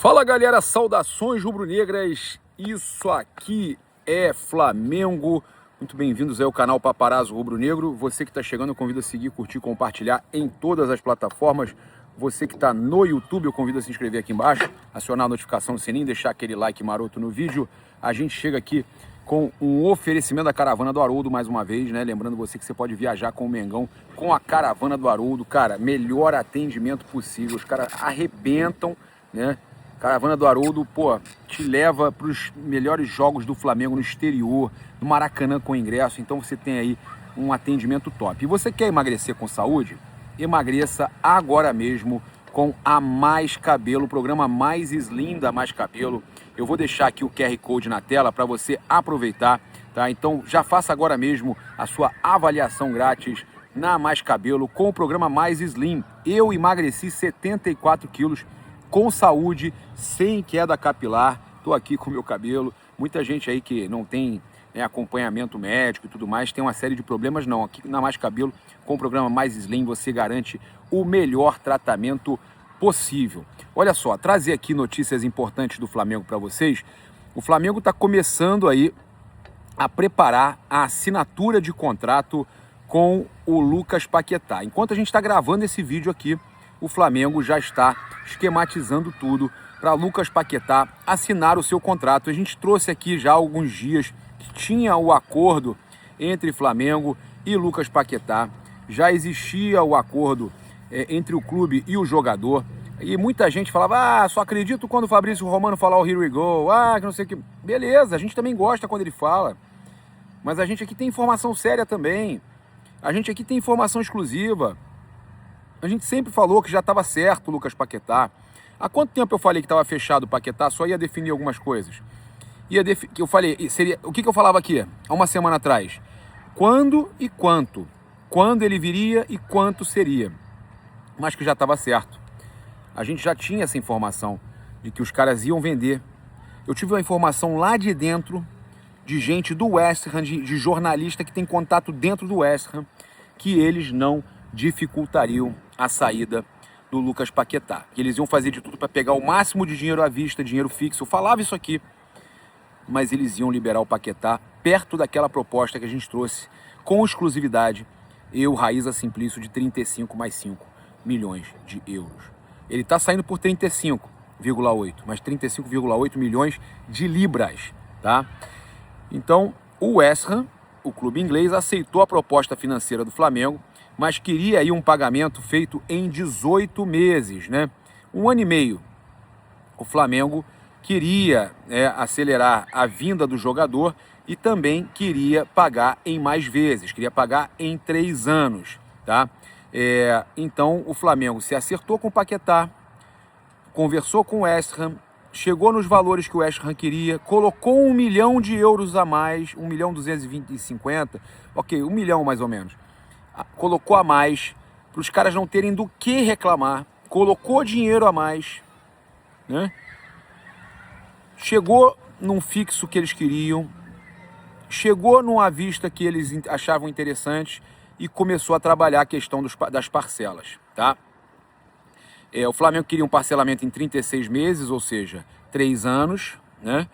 Fala galera, saudações rubro-negras, isso aqui é Flamengo. Muito bem-vindos aí ao canal Paparazzo Rubro-Negro. Você que está chegando, eu convido a seguir, curtir, compartilhar em todas as plataformas. Você que está no YouTube, eu convido a se inscrever aqui embaixo, acionar a notificação do sininho, deixar aquele like maroto no vídeo. A gente chega aqui com um oferecimento da Caravana do Haroldo mais uma vez, né? Lembrando você que você pode viajar com o Mengão, com a Caravana do Haroldo. Cara, melhor atendimento possível, os caras arrebentam, né? Caravana do Haroldo, pô, te leva para os melhores jogos do Flamengo no exterior, no Maracanã com ingresso, então você tem aí um atendimento top. E você quer emagrecer com saúde? Emagreça agora mesmo com a Mais Cabelo, o programa mais slim da Mais Cabelo. Eu vou deixar aqui o QR Code na tela para você aproveitar, tá? Então já faça agora mesmo a sua avaliação grátis na Mais Cabelo com o programa mais slim. Eu emagreci 74 quilos com saúde, sem queda capilar. Tô aqui com o meu cabelo. Muita gente aí que não tem, né, acompanhamento médico e tudo mais, tem uma série de problemas. Não, aqui na Mais Cabelo, com o programa mais slim, você garante o melhor tratamento possível. Olha só, trazer aqui notícias importantes do Flamengo para vocês. O Flamengo está começando aí a preparar a assinatura de contrato com o Lucas Paquetá. Enquanto a gente está gravando esse vídeo aqui, o Flamengo já está esquematizando tudo para Lucas Paquetá assinar o seu contrato. A gente trouxe aqui já há alguns dias que tinha o acordo entre Flamengo e Lucas Paquetá. Já existia o acordo entre o clube e o jogador. E muita gente falava, só acredito quando o Fabrício Romano falar o Here we go, que não sei o que. Beleza, a gente também gosta quando ele fala. Mas a gente aqui tem informação séria também. A gente aqui tem informação exclusiva. A gente sempre falou que já estava certo o Lucas Paquetá. Há quanto tempo eu falei que estava fechado o Paquetá? Só ia definir algumas coisas. Eu falei, o que eu falava aqui há uma semana atrás? Quando e quanto? Quando ele viria e quanto seria? Mas que já estava certo. A gente já tinha essa informação de que os caras iam vender. Eu tive uma informação lá de dentro, de gente do West Ham, de jornalista que tem contato dentro do West Ham, que eles não dificultariam a saída do Lucas Paquetá, que eles iam fazer de tudo para pegar o máximo de dinheiro à vista, dinheiro fixo. Eu falava isso aqui, mas eles iam liberar o Paquetá perto daquela proposta que a gente trouxe com exclusividade, eu, Raíza Simplício, de 35 mais 5 milhões de euros. Ele está saindo por 35,8, mas 35,8 milhões de libras, tá? Então, o West Ham, o clube inglês, aceitou a proposta financeira do Flamengo, mas queria aí um pagamento feito em 18 meses, né? 1 ano e meio. O Flamengo queria acelerar a vinda do jogador e também queria pagar em mais vezes, queria pagar em 3 anos, tá? Então o Flamengo se acertou com o Paquetá, conversou com o West Ham, chegou nos valores que o West Ham queria, colocou 1 milhão de euros a mais, 1.250.000, ok, 1 milhão mais ou menos. Colocou a mais, para os caras não terem do que reclamar, colocou dinheiro a mais, né? Chegou num fixo que eles queriam, chegou numa vista que eles achavam interessante e começou a trabalhar a questão das parcelas, tá? O Flamengo queria um parcelamento em 36 meses, ou seja, 3 anos, né?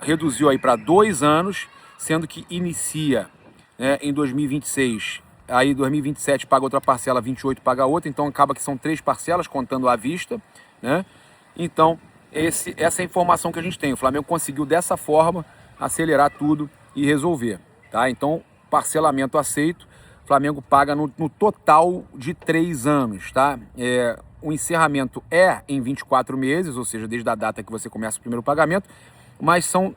Reduziu aí para 2 anos, sendo que inicia, né, em 2026, aí 2027 paga outra parcela, 28 paga outra, então acaba que são 3 parcelas contando à vista, né? Então essa é a informação que a gente tem. O Flamengo conseguiu dessa forma acelerar tudo e resolver, tá? Então parcelamento aceito, o Flamengo paga no total de 3 anos, tá? O encerramento é em 24 meses, ou seja, desde a data que você começa o primeiro pagamento, mas são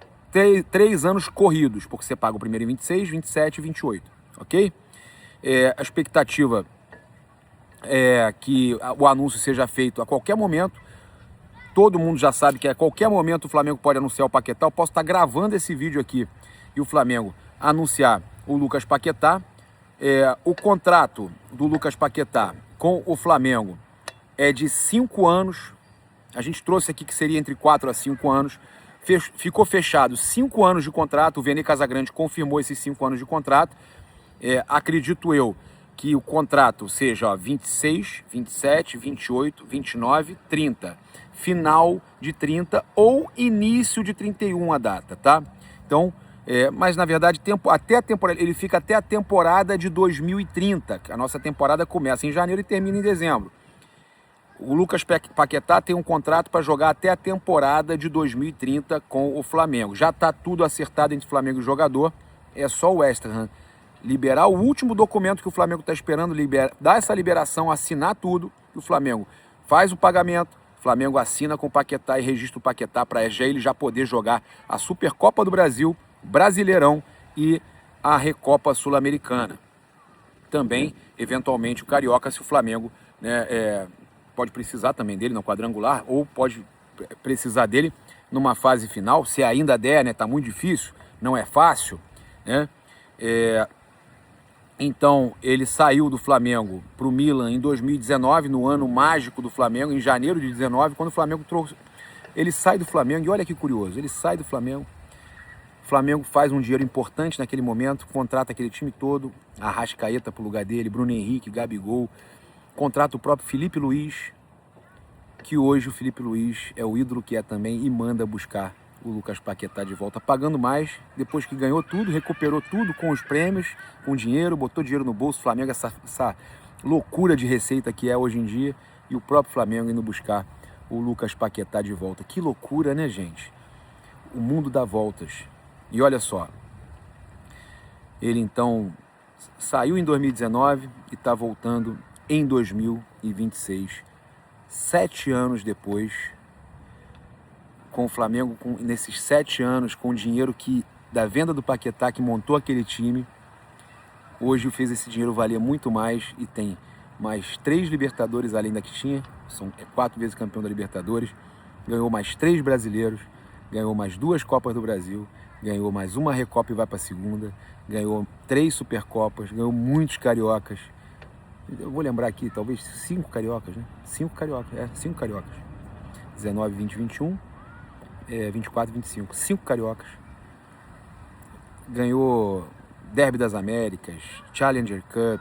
3 anos corridos, porque você paga o primeiro em 26, 27 e 28, ok? A expectativa é que o anúncio seja feito a qualquer momento. Todo mundo já sabe que a qualquer momento o Flamengo pode anunciar o Paquetá. Eu posso estar gravando esse vídeo aqui e o Flamengo anunciar o Lucas Paquetá. O contrato do Lucas Paquetá com o Flamengo é de 5 anos. A gente trouxe aqui que seria entre 4 a 5 anos. Ficou fechado 5 anos de contrato. O Vene Casagrande confirmou esses 5 anos de contrato. Acredito eu que o contrato seja, ó, 26, 27, 28, 29, 30. Final de 30 ou início de 31 a data, tá? Então, mas na verdade até a temporada, ele fica até a temporada de 2030. A nossa temporada começa em janeiro e termina em dezembro. O Lucas Paquetá tem um contrato para jogar até a temporada de 2030 com o Flamengo. Já está tudo acertado entre Flamengo e jogador. É só o West Ham liberar o último documento que o Flamengo está esperando, dar essa liberação, assinar tudo, e o Flamengo faz o pagamento, o Flamengo assina com o Paquetá e registra o Paquetá para ele já poder jogar a Supercopa do Brasil, Brasileirão e a Recopa Sul-Americana. Também, eventualmente, o Carioca, se o Flamengo, né, pode precisar também dele no quadrangular, ou pode precisar dele numa fase final, se ainda der, né, tá muito difícil, não é fácil, né? Então, ele saiu do Flamengo para o Milan em 2019, no ano mágico do Flamengo, em janeiro de 2019, quando o Flamengo trouxe... Ele sai do Flamengo, e olha que curioso, ele sai do Flamengo, o Flamengo faz um dinheiro importante naquele momento, contrata aquele time todo, Arrascaeta pro lugar dele, Bruno Henrique, Gabigol, contrata o próprio Felipe Luiz, que hoje o Felipe Luiz é o ídolo que é também e manda buscar o Lucas Paquetá de volta, pagando mais, depois que ganhou tudo, recuperou tudo com os prêmios, com dinheiro, botou dinheiro no bolso, o Flamengo, essa loucura de receita que é hoje em dia, e o próprio Flamengo indo buscar o Lucas Paquetá de volta. Que loucura, né, gente? O mundo dá voltas. E olha só, ele então saiu em 2019 e está voltando em 2026, 7 anos depois, com o Flamengo, nesses 7 anos, com o dinheiro da venda do Paquetá, que montou aquele time, hoje fez esse dinheiro valer muito mais e tem mais 3 Libertadores além da que tinha, é 4 vezes campeão da Libertadores, ganhou mais 3 brasileiros, ganhou mais 2 Copas do Brasil, ganhou mais uma Recopa e vai para a segunda, ganhou 3 Supercopas, ganhou muitos cariocas. Eu vou lembrar aqui, talvez 5 cariocas, né? 5 cariocas, 5 cariocas. 19, 20, 21, 24, 25. 5 cariocas. Ganhou Derby das Américas, Challenger Cup.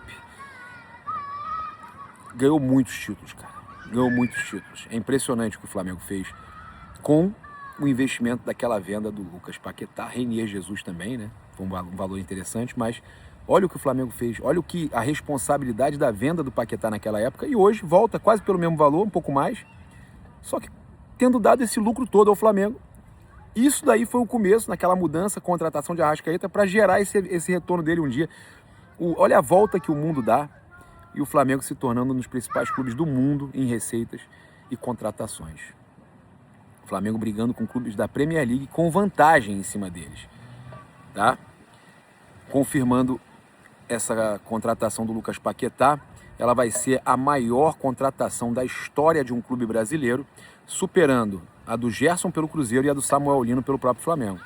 Ganhou muitos títulos, cara. Ganhou muitos títulos. É impressionante o que o Flamengo fez com o investimento daquela venda do Lucas Paquetá. Renier Jesus também, né? Foi um valor interessante, mas olha o que o Flamengo fez, olha o que a responsabilidade da venda do Paquetá naquela época, e hoje volta quase pelo mesmo valor, um pouco mais, só que tendo dado esse lucro todo ao Flamengo. Isso daí foi o começo, naquela mudança, contratação de Arrascaeta, para gerar esse retorno dele um dia. Olha a volta que o mundo dá, e o Flamengo se tornando um dos principais clubes do mundo em receitas e contratações. O Flamengo brigando com clubes da Premier League com vantagem em cima deles, tá? Confirmando essa contratação do Lucas Paquetá, ela vai ser a maior contratação da história de um clube brasileiro, superando a do Gerson pelo Cruzeiro e a do Samuel Lino pelo próprio Flamengo.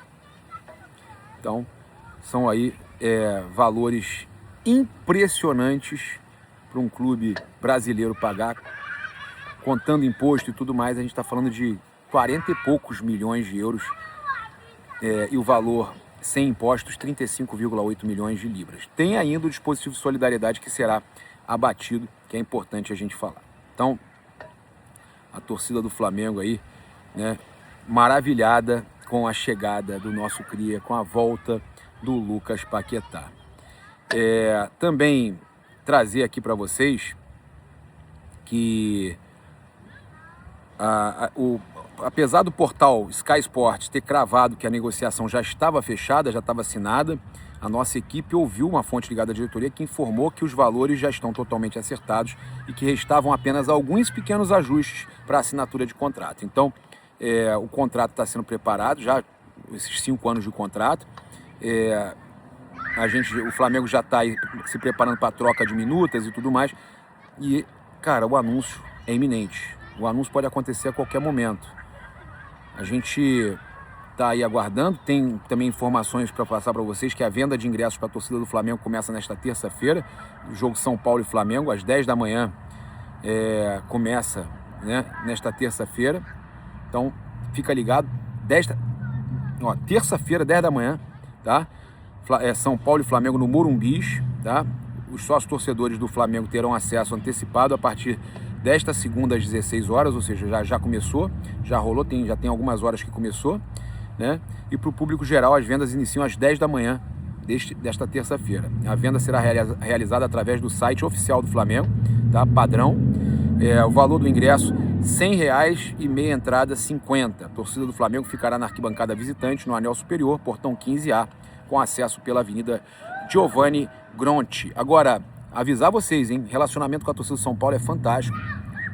Então, são aí valores impressionantes para um clube brasileiro pagar, contando imposto e tudo mais. A gente está falando de 40 e poucos milhões de euros, e o valor sem impostos, 35,8 milhões de libras. Tem ainda o dispositivo de solidariedade que será abatido, que é importante a gente falar. Então, a torcida do Flamengo aí, né, maravilhada com a chegada do nosso cria, com a volta do Lucas Paquetá. Também trazer aqui para vocês que apesar do portal Sky Sports ter cravado que a negociação já estava fechada, já estava assinada, a nossa equipe ouviu uma fonte ligada à diretoria que informou que os valores já estão totalmente acertados e que restavam apenas alguns pequenos ajustes para a assinatura de contrato. Então, o contrato está sendo preparado, já esses 5 anos de contrato. O Flamengo já está se preparando para a troca de minutas e tudo mais. E, cara, o anúncio é iminente. O anúncio pode acontecer a qualquer momento. A gente está aí aguardando. Tem também informações para passar para vocês que a venda de ingressos para a torcida do Flamengo começa nesta terça-feira. O jogo São Paulo e Flamengo, às 10 da manhã, começa, né, nesta terça-feira. Então, fica ligado. Terça-feira, 10 da manhã, tá? São Paulo e Flamengo no Morumbis, tá? os sócios torcedores do Flamengo terão acesso antecipado a partir desta segunda às 16 horas, ou seja, já começou, já rolou, já tem algumas horas que começou, né? E para o público geral as vendas iniciam às 10 da manhã desta terça-feira. A venda será realizada através do site oficial do Flamengo, tá? Padrão. O valor do ingresso R$100 e meia entrada R$50. A torcida do Flamengo ficará na arquibancada visitante, no anel superior, portão 15A, com acesso pela Avenida Giovanni Gronchi. Agora, avisar vocês, hein? Relacionamento com a torcida do São Paulo é fantástico.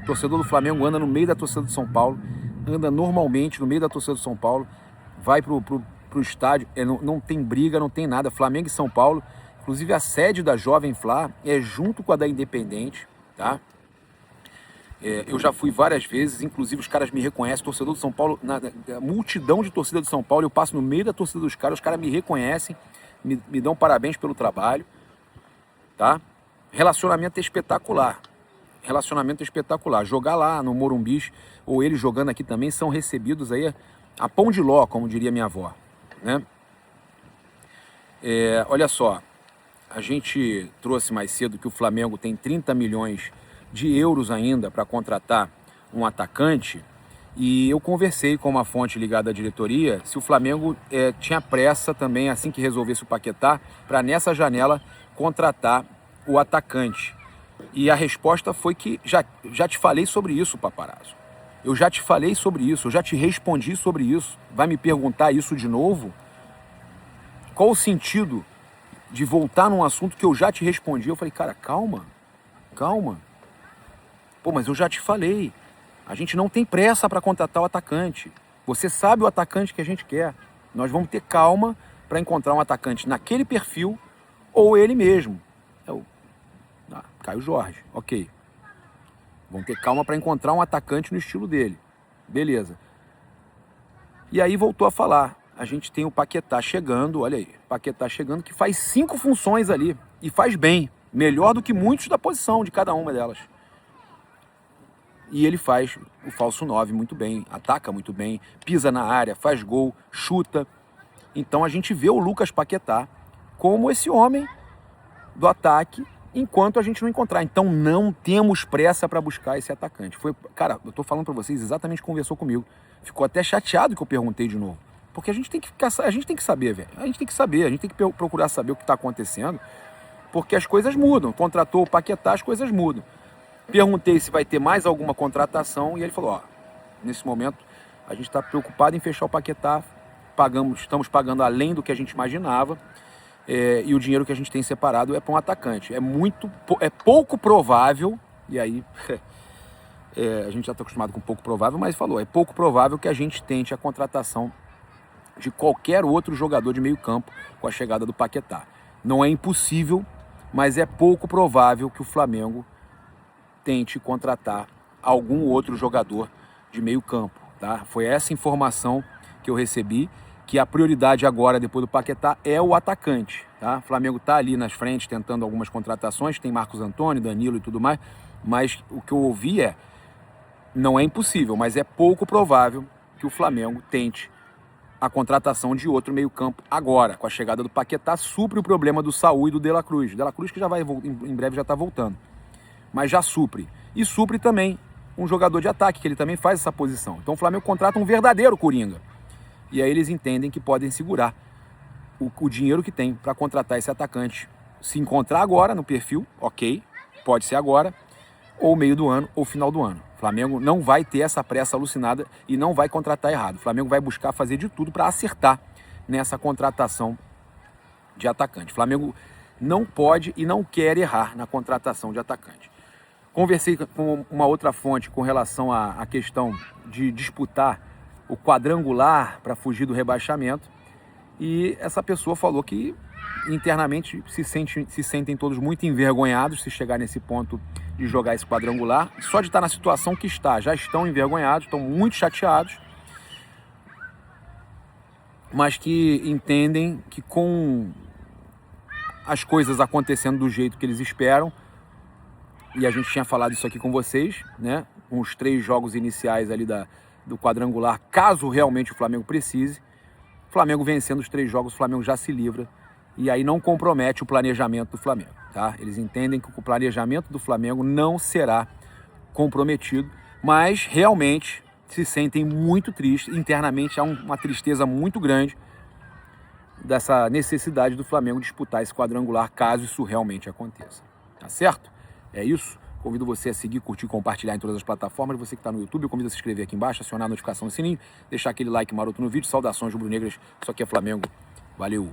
O torcedor do Flamengo anda no meio da torcida do São Paulo, anda normalmente no meio da torcida do São Paulo, vai pro estádio, não tem briga, não tem nada. Flamengo e São Paulo, inclusive a sede da Jovem Flá é junto com a da Independente, tá? Eu já fui várias vezes, inclusive os caras me reconhecem, torcedor do São Paulo, na multidão de torcida do São Paulo, eu passo no meio da torcida dos caras, os caras me reconhecem, me dão parabéns pelo trabalho, tá? Relacionamento é espetacular, jogar lá no Morumbi, ou eles jogando aqui também, são recebidos aí a pão de ló, como diria minha avó, né? Olha só, a gente trouxe mais cedo que o Flamengo tem 30 milhões de euros ainda para contratar um atacante, e eu conversei com uma fonte ligada à diretoria se o Flamengo tinha pressa também, assim que resolvesse o Paquetá, para nessa janela contratar o atacante. E a resposta foi que já te falei sobre isso, paparazzo. Eu já te falei sobre isso, eu já te respondi sobre isso. Vai me perguntar isso de novo? Qual o sentido de voltar num assunto que eu já te respondi? Eu falei, cara, calma. Pô, mas eu já te falei. A gente não tem pressa para contratar o atacante. Você sabe o atacante que a gente quer. Nós vamos ter calma para encontrar um atacante naquele perfil ou ele mesmo. Caio Jorge, ok. Vamos ter calma para encontrar um atacante no estilo dele. Beleza. E aí voltou a falar. A gente tem o Paquetá chegando, olha aí. Paquetá chegando que faz 5 funções ali. E faz bem. Melhor do que muitos da posição de cada uma delas. E ele faz o falso 9 muito bem. Ataca muito bem. Pisa na área, faz gol, chuta. Então a gente vê o Lucas Paquetá como esse homem do ataque, enquanto a gente não encontrar. Então não temos pressa para buscar esse atacante. Cara, eu tô falando para vocês, exatamente conversou comigo. Ficou até chateado que eu perguntei de novo. Porque a gente tem que saber, velho. A gente tem que procurar saber o que está acontecendo, porque as coisas mudam. Contratou o Paquetá, as coisas mudam. Perguntei se vai ter mais alguma contratação e ele falou, nesse momento a gente está preocupado em fechar o Paquetá, estamos pagando além do que a gente imaginava. E o dinheiro que a gente tem separado é para um atacante. É pouco provável, e aí a gente já está acostumado com pouco provável, mas falou, é pouco provável que a gente tente a contratação de qualquer outro jogador de meio campo com a chegada do Paquetá. Não é impossível, mas é pouco provável que o Flamengo tente contratar algum outro jogador de meio campo, tá? Foi essa informação que eu recebi, que a prioridade agora, depois do Paquetá, é o atacante, tá? O Flamengo tá ali nas frentes tentando algumas contratações, tem Marcos Antônio, Danilo e tudo mais, mas o que eu ouvi não é impossível, mas é pouco provável que o Flamengo tente a contratação de outro meio-campo agora. Com a chegada do Paquetá, supre o problema do Saúl e do De La Cruz. De La Cruz que já vai, em breve já está voltando, mas já supre. E supre também um jogador de ataque, que ele também faz essa posição. Então o Flamengo contrata um verdadeiro coringa. E aí eles entendem que podem segurar o dinheiro que tem para contratar esse atacante. Se encontrar agora no perfil, ok, pode ser agora, ou meio do ano, ou final do ano. O Flamengo não vai ter essa pressa alucinada e não vai contratar errado. O Flamengo vai buscar fazer de tudo para acertar nessa contratação de atacante. O Flamengo não pode e não quer errar na contratação de atacante. Conversei com uma outra fonte com relação à questão de disputar o quadrangular para fugir do rebaixamento, e essa pessoa falou que internamente se sentem todos muito envergonhados se chegar nesse ponto de jogar esse quadrangular, só de estar na situação que está, já estão envergonhados, estão muito chateados, mas que entendem que com as coisas acontecendo do jeito que eles esperam, e a gente tinha falado isso aqui com vocês, né, com os 3 jogos iniciais ali do quadrangular, caso realmente o Flamengo precise, o Flamengo vencendo os 3 jogos, o Flamengo já se livra e aí não compromete o planejamento do Flamengo, tá? Eles entendem que o planejamento do Flamengo não será comprometido, mas realmente se sentem muito tristes, internamente há uma tristeza muito grande dessa necessidade do Flamengo disputar esse quadrangular, caso isso realmente aconteça, tá certo? É isso. Convido você a seguir, curtir, compartilhar em todas as plataformas. Você que está no YouTube, eu convido a se inscrever aqui embaixo, acionar a notificação do sininho, deixar aquele like maroto no vídeo. Saudações rubro-negras, isso aqui é Flamengo. Valeu!